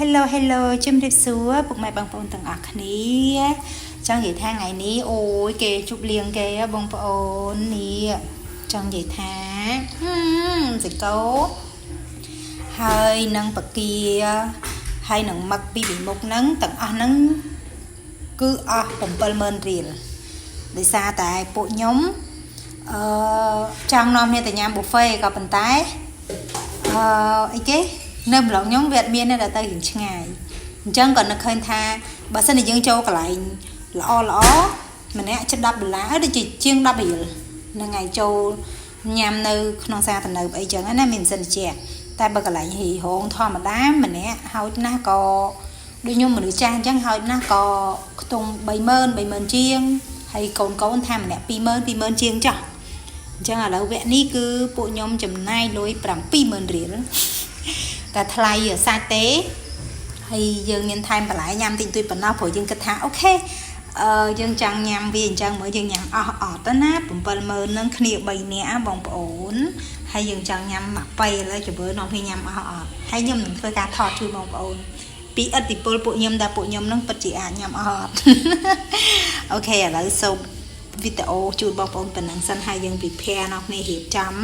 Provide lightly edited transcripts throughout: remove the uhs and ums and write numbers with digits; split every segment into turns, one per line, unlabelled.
Hello hello ជំរាបសួរពុកម៉ែបងប្អូនទាំងអស់គ្នាចង់និយាយថាថ្ងៃនេះអូយគេជប់លៀងគេបងប្អូននេះចង់និយាយថាសិកោហើយនឹងបកាហើយនឹងមឹកពីមុខហ្នឹងទាំងអស់ហ្នឹងគឺអស់ 70000 រៀលដោយសារតែពួកខ្ញុំចង់នាំគ្នាទៅញ៉ាំ buffet ក៏ប៉ុន្តែអីគេនៅម្លងខ្ញុំវាអត់មានទេដល់ទៅរៀងឆ្ងាយអញ្ចឹងក៏នឹកឃើញថាបើសិនជាយើងចូលកន្លែងល្អម្នាក់ចិត្ត$10ដូចជាជាង10រៀលហ្នឹងហើយចូលញ៉ាំនៅក្នុងសាទំនើបអីចឹងណាមានសិនជាតែបើកន្លែងហីហងធម្មតាម្នាក់ហោចណាស់ក៏ដូចខ្ញុំមនុស្សចាស់អញ្ចឹងហោចណាស់ក៏ខ្ទង់30000ជាងហើយកូនថាម្នាក់20000ជាងចុះអញ្ចឹងឥឡូវវគ្គនេះគឺពួកខ្ញុំចំណាយលុយ70000រៀលតែថ្លៃសាច់ទេហើយយើងមានថែមបន្លែញ៉ាំតិចតួចប៉ុណ្ណោះព្រោះយើងគិតថាអូខេយើងចង់ញ៉ាំវាអញ្ចឹងមើលយើងញ៉ាំអត់ទៅណា70000ហ្នឹងគ្នា3នាក់បងប្អូនហើយយើងចង់ញ៉ាំមកពេលហើយជើនាំគ្នាញ៉ាំអត់ហើយខ្ញុំនឹងធ្វើការថតជូនបងប្អូនពីឥទ្ធិពលពួកខ្ញុំដែលពួកខ្ញុំនឹងពិតជាអាចញ៉ាំអត់អូខេឥឡូវសូមវីដេអូជូនបងប្អូនប៉ុណ្ណឹងសិនហើយយើងពិភាក្សានៅគ្នារៀបចំ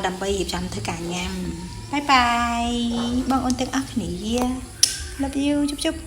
ដើម្បីរៀបចំធ្វើការញ៉ាំបាយបាយបងអូនទាំងអស់គ្នា Love you ជប់